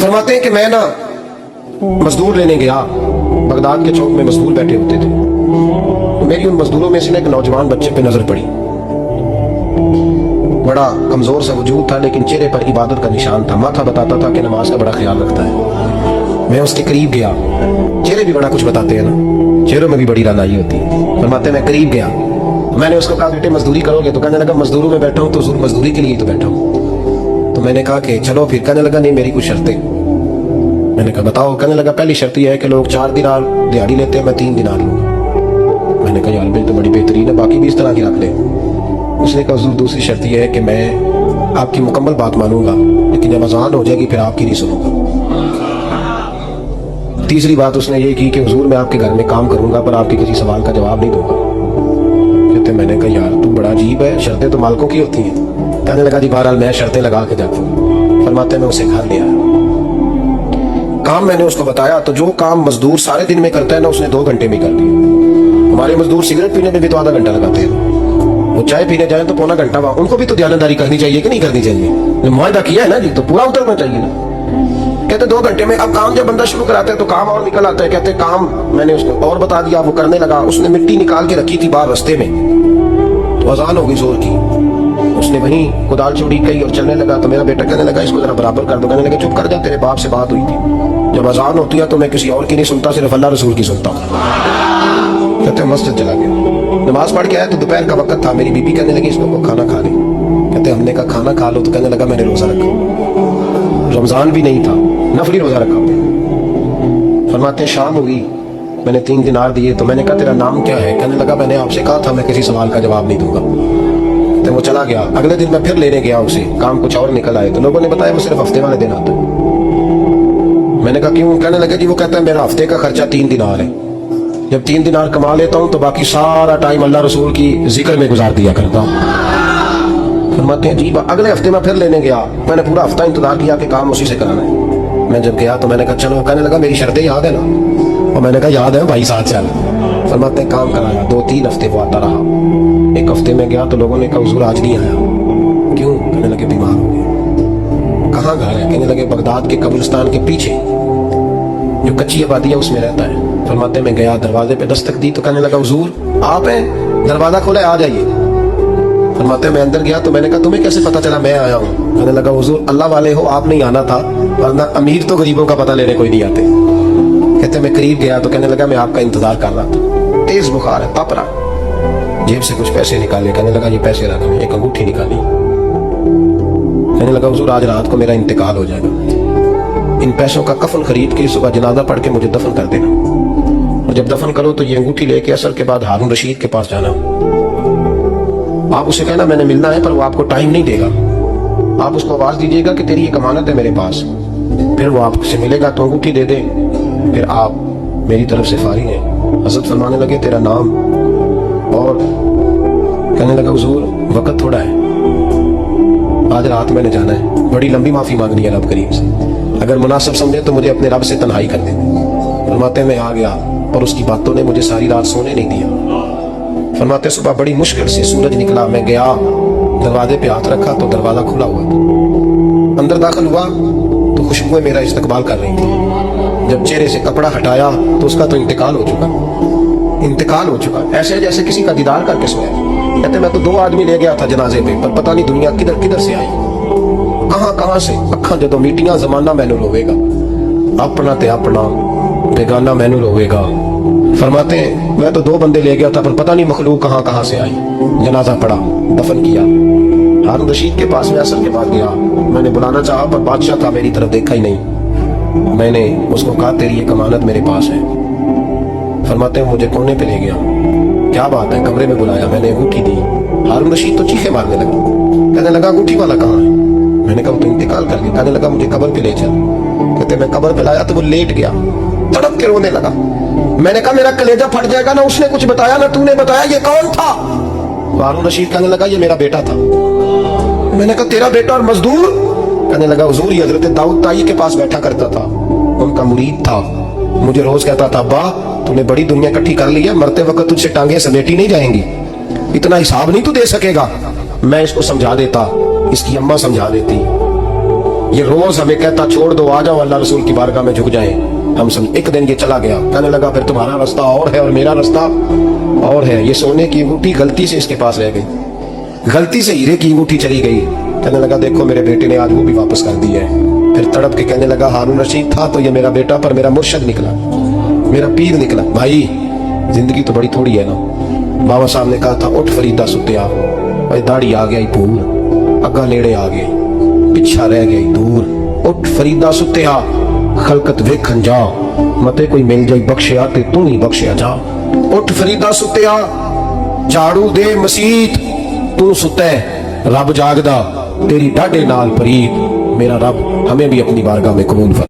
फरमाते हैं कि मैं ना मजदूर लेने गया, बगदाद के चौक में मजदूर बैठे होते थे। तो मेरी उन मजदूरों में से एक नौजवान बच्चे पे नजर पड़ी। बड़ा कमजोर सा वजूद था, लेकिन चेहरे पर इबादत का निशान था। माथा बताता था कि नमाज का बड़ा ख्याल रखता है। मैं उसके करीब गया। चेहरे भी बड़ा कुछ बताते हैं ना, चेहरों में भी बड़ी रानाई होती है। फरमाते मैं करीब गया, मैंने उसको कहा बेटे मजदूरी करोगे? तो कहने लगा मजदूरों में बैठा हूँ तो मजदूरी के लिए तो बैठा हूँ। तो मैंने कहा कि चलो फिर। कहने लगा नहीं, मेरी कुछ शर्तें। मैंने कहा बताओ। कहने लगा पहली शर्त यह है कि लोग 4 दिनार दिहाड़ी लेते हैं, मैं 3 दिनार लूंगा। मैंने कहा यार बिल तो बड़ी बेहतरीन है, बाकी भी इस तरह की रख ले। उसने कहा हुजूर दूसरी शर्त यह है कि मैं आपकी मुकम्मल बात मानूंगा, लेकिन जब अजान हो जाएगी फिर आपकी नहीं सुनूंगा। तीसरी बात उसने ये की कि हुजूर मैं आपके घर में काम करूंगा पर आपके किसी सवाल का जवाब नहीं दूंगा। कहते मैंने कहा यार तू बड़ा अजीब है, शर्तें तो मालकों की होती हैं। कहने लगा जी बहरहाल मैं शर्तें लगा के जाता हूँ। फरमाते मैं उसे घर लिया, काम मैंने उसको बताया तो जो काम मजदूर सारे दिन में करता है ना उसने 2 घंटे में कर दिया। हमारे मजदूर सिगरेट पीने में भी तो आधा घंटा लगाते हैं, वो चाय पीने जाए तो पौना घंटा। वहां उनको भी तो ध्यानदारी करनी चाहिए कि नहीं करनी चाहिए? मुआहदा किया है ना जी, तो पूरा उतरना चाहिए ना। कहते 2 घंटे में। अब काम जब बंदा शुरू कराता है तो काम और निकल आता है। कहते काम मैंने उसको और बता दिया, वो करने लगा। उसने मिट्टी निकाल के रखी थी बाहर रास्ते में, तो अजान हो गई जोर की। उसने वहीं कुदाल चोरी कही और चलने लगा। तो मेरा बेटा कहने लगा इसको जरा बराबर कर दो। कहने लगा चुप कर जा, तेरे बाप से बात हुई थी, जब अजान होती है तो मैं किसी और की नहीं सुनता, सिर्फ अल्लाह रसूल की सुनता हूँ। कहते मस्जिद चला गया, नमाज पढ़ के आया तो दोपहर का वक्त था। मेरी बीबी कहने लगी इसको खाना खा ले। कहते हमने कहा खाना खा लो। तो कहने लगा मैंने रोजा रखा, रमजान भी नहीं था, नफली रोजा रखा। फरमाते शाम हुई, मैंने 3 दिनार दिए। तो मैंने कहा तेरा नाम क्या है? कहने लगा मैंने आपसे कहा था मैं किसी सवाल का जवाब नहीं दूंगा। तो वो चला गया। अगले दिन मैं फिर लेने गया उसे, काम कुछ और निकल आए। तो लोगों ने बताया वो सिर्फ हफ्ते वाले दिन आता है। मैंने कहा क्यों? कहने लगे जी वो कहता है मेरा हफ्ते का खर्चा 3 दिनार है, जब 3 दिनार कमा लेता हूँ तो बाकी सारा टाइम अल्लाह रसूल की जिक्र में गुजार दिया करता हूँ। फरमाते हैं जी अगले हफ्ते मैं फिर लेने गया। मैंने पूरा हफ्ता इंतजार किया कि काम उसी से कराना है। मैं जब गया तो मैंने कहा चलो। कहने लगा मेरी शर्तें याद है ना? और मैंने कहा याद है भाई, साथ चल। फरमाते हैं काम कराया। 2-3 हफ्ते वो आता रहा। एक हफ्ते में गया तो लोगों ने कहा हुजूर आज नहीं आया। क्यों? कहने लगे बीमार हो गया। कहाँ घर है? कहने लगे बगदाद के कब्रिस्तान के पीछे जो कच्ची आबादी है उसमें रहता है। फरमाते मैं गया, दरवाजे पे दस्तक दी तो कहने लगा हुजूर आप हैं? दरवाजा खोला, आ जाइए। फरमाते मैं अंदर गया तो मैंने कहा तुम्हें कैसे पता चला मैं आया हूँ? कहने लगा हुजूर अल्लाह वाले हो, आप नहीं आना था, वरना अमीर तो गरीबों का पता लेने कोई नहीं आते। कहते मैं करीब गया तो कहने लगा मैं आपका इंतजार कर रहा था, तेज बुखार है, तप रहा। जेब से कुछ पैसे निकाले। कहने लगा ये पैसे रख। एक अंगूठी निकाली। कहने लगा हुजूर आज रात को मेरा इंतकाल हो जाएगा, इन पैसों का कफन खरीद के सुबह जनाजा पढ़ के मुझे दफन कर देना, और जब दफन करो तो ये अंगूठी लेके असर के बाद हारून रशीद के पास जाना। आप उसे कहना मैंने मिलना है, पर वो आपको टाइम नहीं देगा। आप उसको आवाज दीजिएगा कि तेरी एक अमानत है मेरे पास। फिर वो आपसे मिलेगा तो अंगूठी दे दे, फिर आप मेरी तरफ से फारिग हैं। हज़रत फरमाने लगे तेरा नाम? और कहने लगा हुजूर वक्त थोड़ा है, आज रात मैंने जाना है, बड़ी लंबी माफी मांगनी है रब करीम से, अगर मुनासिब समझे तो मुझे अपने रब से तन्हाई कर दे। फरमाते मैं आ गया और उसकी बातों ने मुझे सारी रात सोने नहीं दिया। फरमाते सुबह बड़ी मुश्किल से सूरज निकला, मैं गया दरवाजे पे हाथ रखा तो दरवाजा खुला हुआ था। अंदर दाखिल हुआ तो खुशबुएं मेरा इस्तकबाल कर रही थी। जब चेहरे से कपड़ा हटाया तो उसका तो इंतकाल हो चुका, ऐसे जैसे किसी का दीदार करके सोया। कहते मैं तो 2 आदमी ले गया था जनाजे पे, पर पता नहीं दुनिया किधर किधर से आई, कहां से। अखा जदों मीटियां जमाना मैनू रोवेगा, अपना ते अपना बेगाना मैनू रोवेगा। फरमाते मैं तो 2 बंदे ले गया था, पर पता नहीं मखलूक कहां से आई। जनाजा पड़ा, दफन किया। हारून रशीद के पास में असर के बाद गया, मैंने बुलाना चाहा पर बादशाह था, मेरी तरफ देखा ही नहीं। मैंने उसको कहा तेरी एक अमानत मेरे पास है। फरमाते मुझे कोने पे ले गया, क्या बात है? कमरे में बुलाया, मैंने अंगूठी दी। हारून रशीद तो चीखे मारने लगा, कहने लगा अंगूठी वाला कहाँ है? मैंने कहा वो तो इंतकाल कर गया। कहने लगा मुझे कब्र पे ले चल। कहते मैं कब्र पे लाया तो वो लेट गया, तड़प के रोने लगा। मैंने कहा मेरा कलेजा फट जाएगा ना, उसने कुछ बताया ना तूने बताया, ये कौन था? हारून रशीद कहने लगा ये मेरा बेटा था। मैंने कहा तेरा बेटा और मजदूर? कहने लगा हुजूर ये हजरत दाऊद ताई के पास बैठा करता था, उनका मुरीद था, मुझे रोज कहता था अब्बा तूने बड़ी दुनिया इकट्ठी कर ली है, मरते वक्त तुझसे टांगे समेटी नहीं जाएंगी, इतना हिसाब नहीं तू दे सकेगा। मैं इसको समझा देता, इसकी अम्मा समझा देती। ये रोज हमें कहता छोड़ दो, आ जाओ अल्लाह रसूल की बारगाह में झुक जाए। हम सब एक दिन ये चला गया, कहने लगा फिर तुम्हारा रास्ता और है और मेरा रास्ता और है। ये सोने की अंगूठी गलती से इसके पास रह गई, गलती से हीरे की अंगूठी चली गई। कहने लगा देखो मेरे बेटे ने आज वो भी वापस कर दी है। फिर तड़प के कहने लगा हारून रशीद था तो ये मेरा बेटा, पर मेरा मुर्शद निकला, मेरा पीर निकला। भाई जिंदगी तो बड़ी थोड़ी है ना। बाबा साहब ने कहा था उठ फरीदा सुत्या, भाई दाढ़ी आ गई भूल, अग्गा नेड़े आ गए, पिछा रह गई दूर। उठ फरीदा सुत्या, खलकत वेखन जा, मते कोई मिल जाई बख्शिया ते तू ही बख्शिया जा। उठ फरीदा सुत्या, झाड़ू दे मसीत, तू सुते रब जागदा, तेरी डाढे नाल परीत। मेरा रब हमें भी अपनी बारगाह में कबूल फरमा।